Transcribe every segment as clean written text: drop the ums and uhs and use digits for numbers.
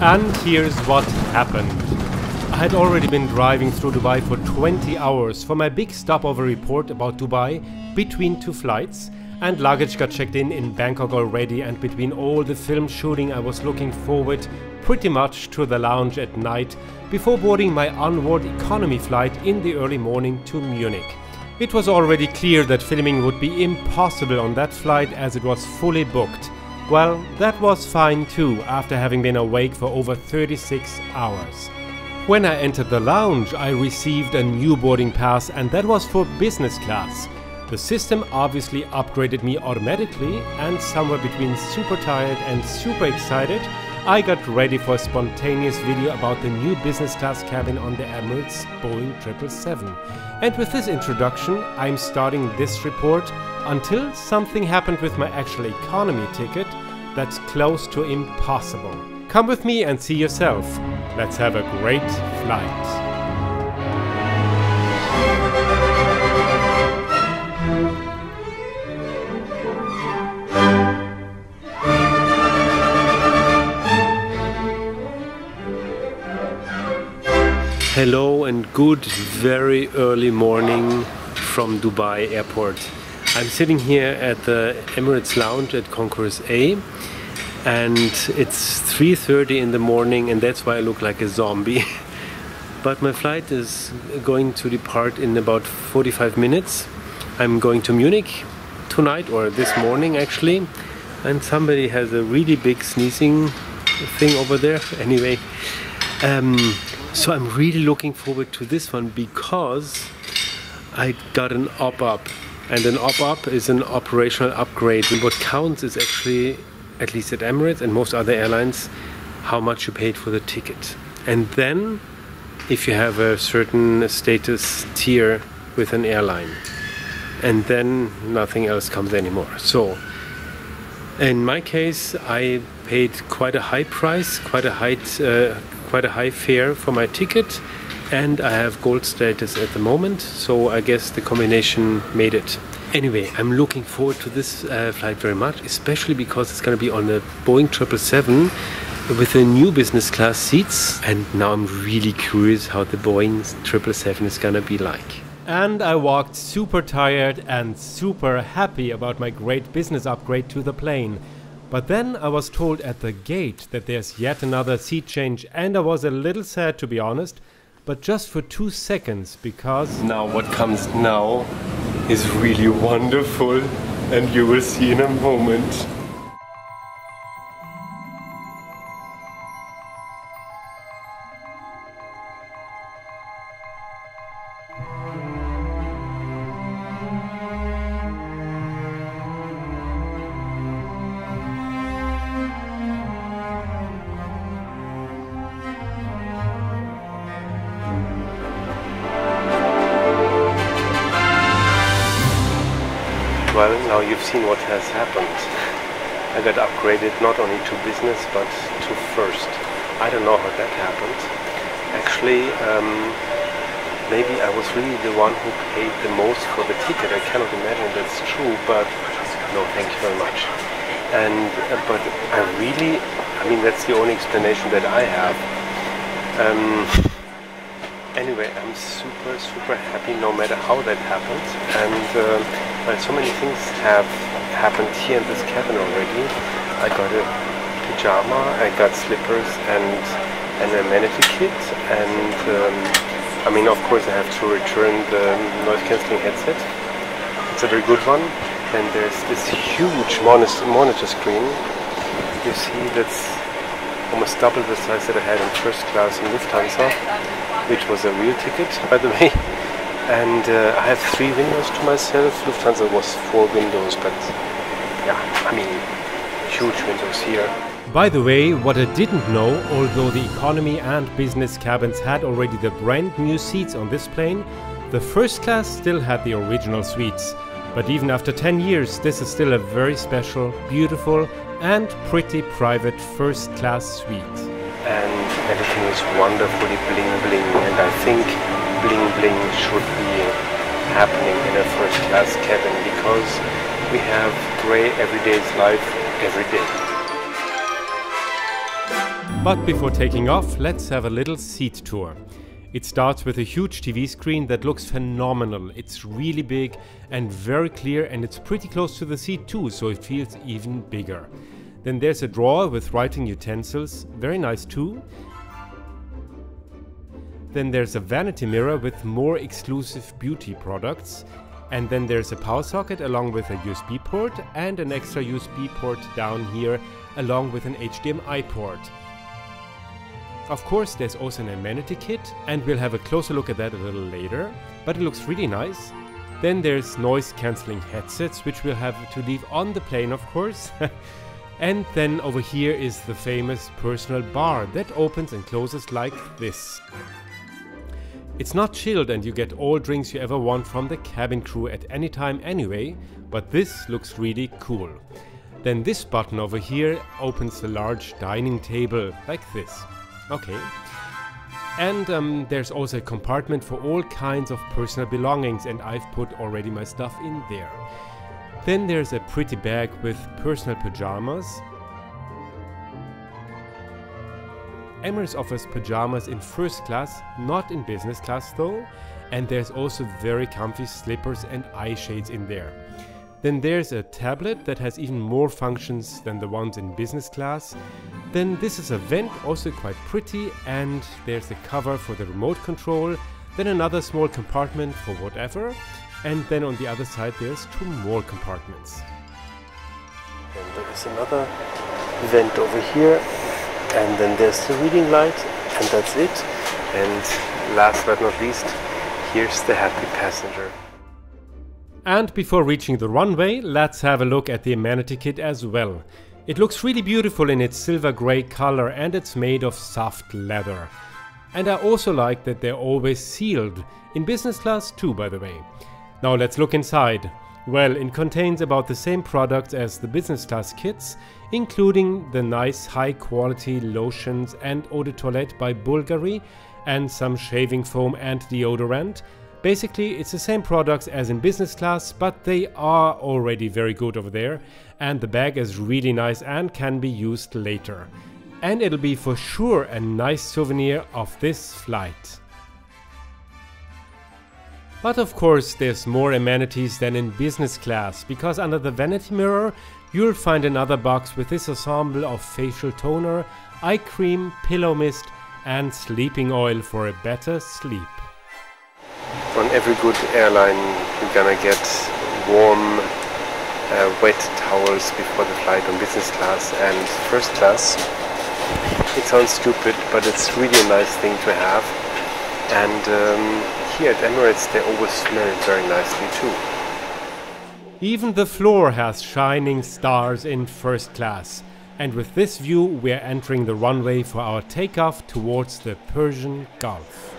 And here's what happened. I had already been driving through Dubai for 20 hours for my big stopover report about Dubai between two flights, and luggage got checked in Bangkok already, and between all the film shooting I was looking forward pretty much to the lounge at night before boarding my onward economy flight in the early morning to Munich. It was already clear that filming would be impossible on that flight as it was fully booked. Well, that was fine too, after having been awake for over 36 hours. When I entered the lounge, I received a new boarding pass, and that was for business class. The system obviously upgraded me automatically, and somewhere between super tired and super excited, I got ready for a spontaneous video about the new business class cabin on the Emirates Boeing 777. And with this introduction, I'm starting this report until something happened with my actual economy ticket that's close to impossible. Come with me and see yourself. Let's have a great flight. Hello and good very early morning from Dubai airport. I'm sitting here at the Emirates Lounge at Concourse A, and it's 3:30 in the morning, and that's why I look like a zombie. But my flight is going to depart in about 45 minutes. I'm going to Munich tonight, or this morning actually, and somebody has a really big sneezing thing over there. Anyway, so I'm really looking forward to this one because I got an op-up, and an op-up is an operational upgrade. And what counts is actually, at least at Emirates and most other airlines, how much you paid for the ticket. And then if you have a certain status tier with an airline, and then nothing else comes anymore. So in my case, I paid quite a high price, quite a high fare for my ticket, and I have gold status at the moment, so I guess the combination made it. Anyway, I'm looking forward to this flight very much, especially because it's going to be on the Boeing 777 with the new business class seats, and now I'm really curious how the Boeing 777 is going to be like. And I walked super tired and super happy about my great business upgrade to the plane. But then I was told at the gate that there's yet another seat change, and I was a little sad, to be honest, but just for 2 seconds, because now what comes now is really wonderful, and you will see in a moment. Well, now you've seen what has happened. I got upgraded not only to business but to first. I don't know how that happened. Actually, maybe I was really the one who paid the most for the ticket. I cannot imagine that's true, but no, thank you very much. And but I mean that's the only explanation that I have. Anyway, I'm super happy no matter how that happened, and well, so many things have happened here in this cabin already. I got a pajama, I got slippers and an amenity kit, and I mean, of course I have to return the noise cancelling headset. It's a very good one, and there's this huge monitor screen. You see, that's almost double the size that I had in first class in Lufthansa, which was a real ticket, by the way. And I have 3 windows to myself. Lufthansa was 4 windows, but yeah, I mean, huge windows here. By the way, what I didn't know, although the economy and business cabins had already the brand new seats on this plane, the first class still had the original suites. But even after 10 years, this is still a very special, beautiful and pretty private first class suite. And everything is wonderfully bling bling, and I think bling bling should be happening in a first class cabin, because we have grey everyday's life every day. But before taking off, let's have a little seat tour. It starts with a huge TV screen that looks phenomenal. It's really big and very clear, and it's pretty close to the seat too, so it feels even bigger. Then there's a drawer with writing utensils, very nice too. Then there's a vanity mirror with more exclusive beauty products. And then there's a power socket along with a USB port and an extra USB port down here along with an HDMI port. Of course, there's also an Amenity Kit, and we'll have a closer look at that a little later, but it looks really nice. Then there's noise cancelling headsets, which we'll have to leave on the plane, of course. And then over here is the famous personal bar that opens and closes like this. It's not chilled, and you get all drinks you ever want from the cabin crew at any time anyway, but this looks really cool. Then this button over here opens the large dining table like this. Okay. And there's also a compartment for all kinds of personal belongings, and I've put already my stuff in there. Then there's a pretty bag with personal pajamas. Emirates offers pajamas in first class, not in business class though, and there's also very comfy slippers and eye shades in there. Then there's a tablet that has even more functions than the ones in business class. Then this is a vent, also quite pretty, and there's a cover for the remote control. Then another small compartment for whatever, and then on the other side there's two more compartments. And there is another vent over here, and then there's the reading light, and that's it. And last but not least, here's the happy passenger. And before reaching the runway, let's have a look at the Amenity Kit as well. It looks really beautiful in its silver grey color, and it's made of soft leather. And I also like that they're always sealed, in business class too, by the way. Now let's look inside. Well, it contains about the same products as the business class kits, including the nice high quality lotions and eau de toilette by Bulgari, and some shaving foam and deodorant. Basically, it's the same products as in business class, but they are already very good over there, and the bag is really nice and can be used later. And it'll be for sure a nice souvenir of this flight. But of course, there's more amenities than in business class, because under the vanity mirror you'll find another box with this ensemble of facial toner, eye cream, pillow mist and sleeping oil for a better sleep. On every good airline you're gonna get warm, wet towels before the flight on business class and first class. It sounds stupid, but it's really a nice thing to have. And here at Emirates they always smell very nicely too. Even the floor has shining stars in first class. And with this view we're entering the runway for our takeoff towards the Persian Gulf.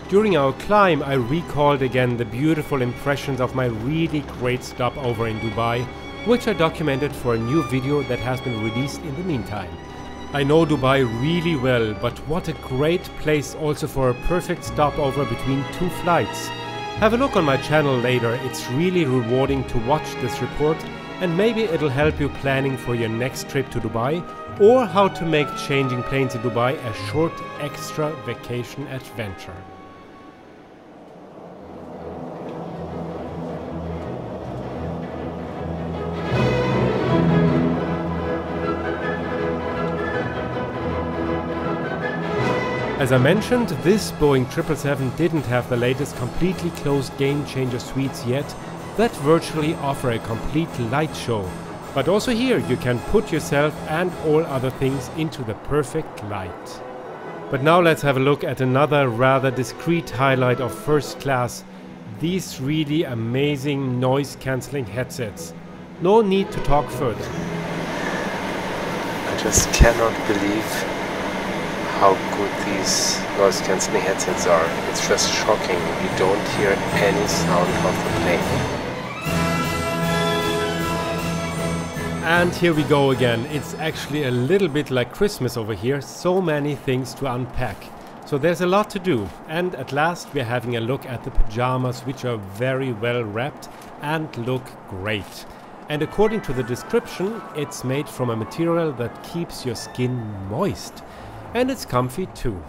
During our climb, I recalled again the beautiful impressions of my really great stopover in Dubai, which I documented for a new video that has been released in the meantime. I know Dubai really well, but what a great place also for a perfect stopover between two flights. Have a look on my channel later, it's really rewarding to watch this report, and maybe it'll help you planning for your next trip to Dubai, or how to make changing planes in Dubai a short extra vacation adventure. As I mentioned, this Boeing 777 didn't have the latest completely closed game changer suites yet that virtually offer a complete light show. But also here you can put yourself and all other things into the perfect light. But now let's have a look at another rather discreet highlight of first class. These really amazing noise cancelling headsets. No need to talk further. I just cannot believe how good these noise cancelling headsets are. It's just shocking. You don't hear any sound of the plane. And here we go again. It's actually a little bit like Christmas over here. So many things to unpack. So there's a lot to do. And at last we're having a look at the pajamas, which are very well wrapped and look great. And according to the description, it's made from a material that keeps your skin moist. And it's comfy too.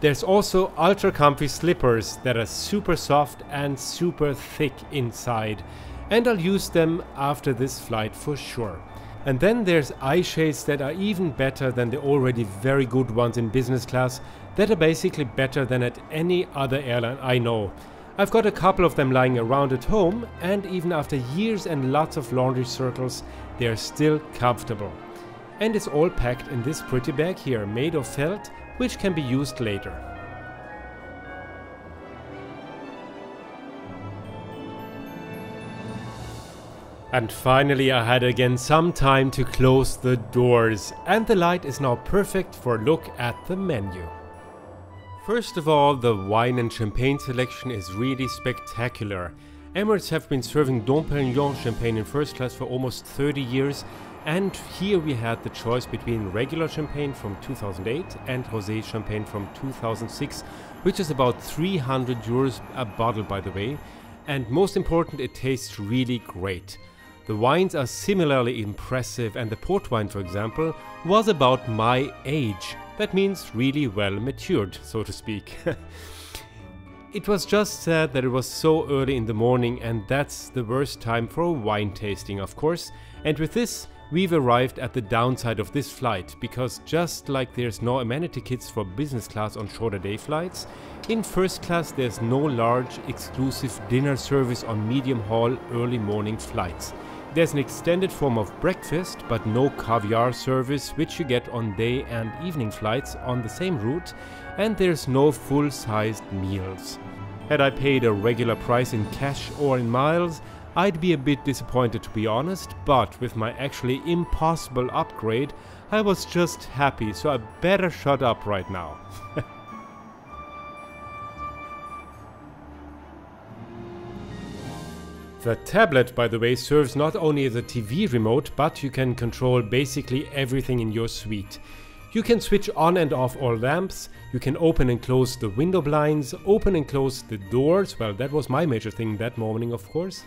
There's also ultra comfy slippers that are super soft and super thick inside. And I'll use them after this flight for sure. And then there's eye shades that are even better than the already very good ones in business class, that are basically better than at any other airline I know. I've got a couple of them lying around at home, and even after years and lots of laundry circles, they're still comfortable. And it's all packed in this pretty bag here, made of felt, which can be used later. And finally I had again some time to close the doors, and the light is now perfect for a look at the menu. First of all, the wine and champagne selection is really spectacular. Emirates have been serving Dom Perignon champagne in first class for almost 30 years, and here we had the choice between regular champagne from 2008 and rosé champagne from 2006, which is about 300 euros a bottle, by the way. And most important, it tastes really great. The wines are similarly impressive, and the port wine, for example, was about my age. That means really well matured, so to speak. It was just sad that it was so early in the morning, and that's the worst time for a wine tasting, of course. And with this, we've arrived at the downside of this flight, because just like there's no amenity kits for business class on shorter day flights, in first class there's no large exclusive dinner service on medium haul early morning flights. There's an extended form of breakfast, but no caviar service, which you get on day and evening flights on the same route, and there's no full-sized meals. Had I paid a regular price in cash or in miles, I'd be a bit disappointed, to be honest, but with my actually impossible upgrade, I was just happy, so I better shut up right now. The tablet, by the way, serves not only as a TV remote, but you can control basically everything in your suite. You can switch on and off all lamps, you can open and close the window blinds, open and close the doors, well, that was my major thing that morning, of course.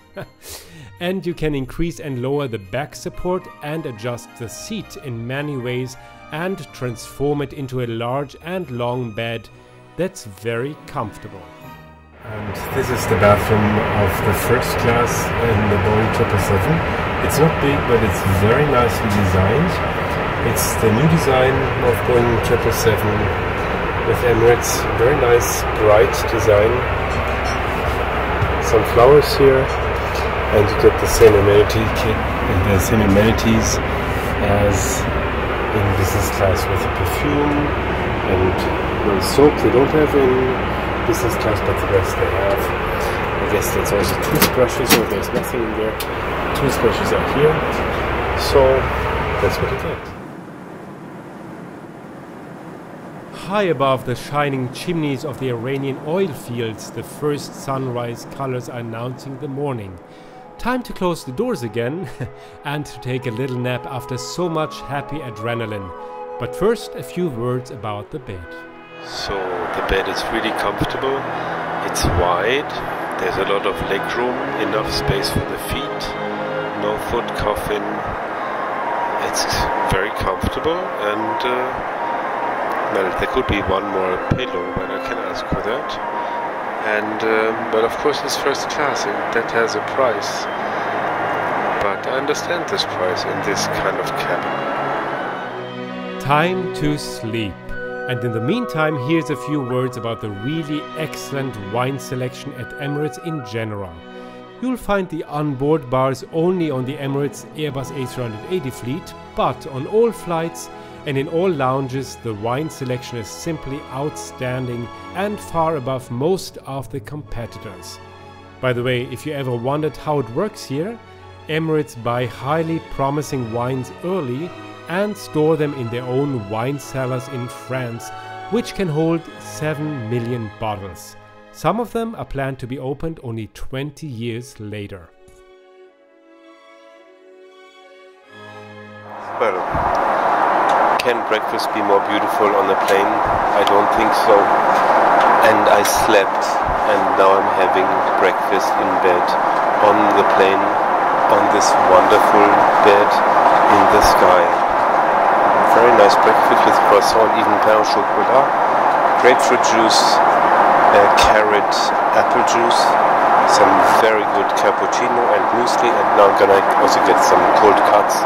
And you can increase and lower the back support and adjust the seat in many ways and transform it into a large and long bed that's very comfortable. And this is the bathroom of the first class in the Boeing 777. It's not big, but it's very nicely designed. It's the new design of Boeing 777 with Emirates. Very nice, bright design. Some flowers here, and you get the same amenity kit and the same amenities as in business class, with a perfume and no soap. They don't have in business class, but the rest they have. I guess there's also toothbrushes, or there's nothing in there. Toothbrushes are here, so that's what you get. High above the shining chimneys of the Iranian oil fields, the first sunrise colors are announcing the morning. Time to close the doors again and to take a little nap after so much happy adrenaline. But first, a few words about the bed. So the bed is really comfortable, it's wide, there's a lot of leg room, enough space for the feet, no foot coffin, it's very comfortable, and well, there could be one more pillow, but I can ask for that. And but of course it's first class, and that has a price, but I understand this price in this kind of cabin. Time to sleep. And in the meantime, here's a few words about the really excellent wine selection at Emirates in general. You'll find the onboard bars only on the Emirates Airbus A380 fleet, but on all flights and in all lounges, the wine selection is simply outstanding and far above most of the competitors. By the way, if you ever wondered how it works here, Emirates buy highly promising wines early, and store them in their own wine cellars in France, which can hold 7 million bottles. Some of them are planned to be opened only 20 years later. Well, can breakfast be more beautiful on a plane? I don't think so. And I slept, and now I'm having breakfast in bed on the plane, on this wonderful bed in the sky. Very nice breakfast with croissant, even pain au chocolat, grapefruit juice, carrot, apple juice, some very good cappuccino and muesli, and now I'm gonna also get some cold cuts.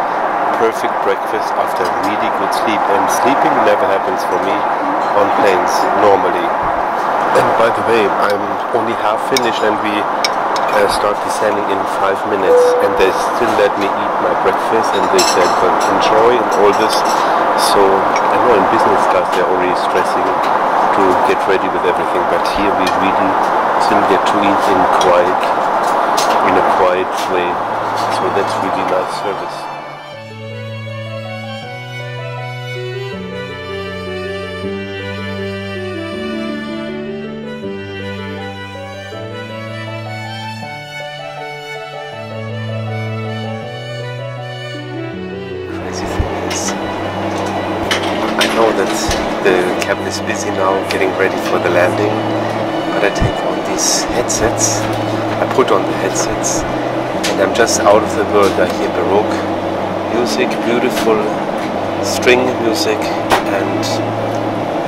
Perfect breakfast after really good sleep, and sleeping never happens for me on planes normally. And by the way, I'm only half finished, and we start descending in 5 minutes, and they still let me eat my breakfast, and they said, but enjoy and all this. So I know in business class they're already stressing to get ready with everything, but here we really still get to eat in a quiet way. So that's really nice service. The cabin is busy now, getting ready for the landing, but I take on these headsets, I put on the headsets, and I'm just out of the world. I hear Baroque music, beautiful string music, and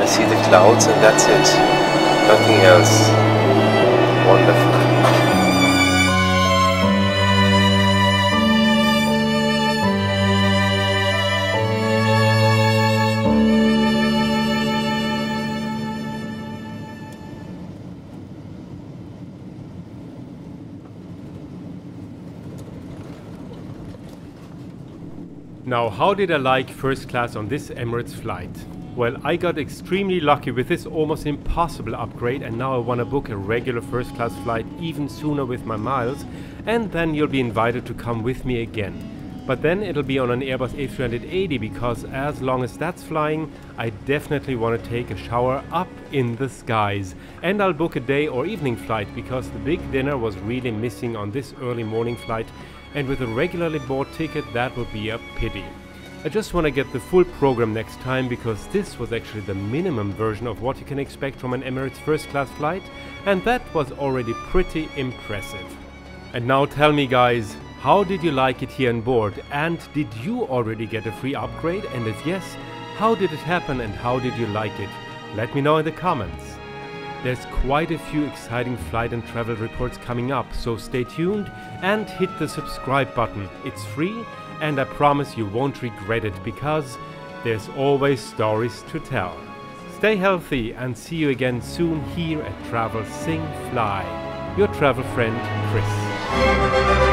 I see the clouds, and that's it, nothing else. Wonderful. Now, how did I like first class on this Emirates flight? Well, I got extremely lucky with this almost impossible upgrade, and now I want to book a regular first class flight even sooner with my miles, and then you'll be invited to come with me again. But then it'll be on an Airbus A380, because as long as that's flying, I definitely want to take a shower up in the skies. And I'll book a day or evening flight, because the big dinner was really missing on this early morning flight, and with a regularly bought ticket that would be a pity. I just want to get the full program next time, because this was actually the minimum version of what you can expect from an Emirates first class flight, and that was already pretty impressive. And now tell me guys, how did you like it here on board, and did you already get a free upgrade, and if yes, how did it happen and how did you like it? Let me know in the comments. There's quite a few exciting flight and travel reports coming up, so stay tuned and hit the subscribe button. It's free, and I promise you won't regret it, because there's always stories to tell. Stay healthy and see you again soon here at Travel Sing Fly. Your travel friend Chris.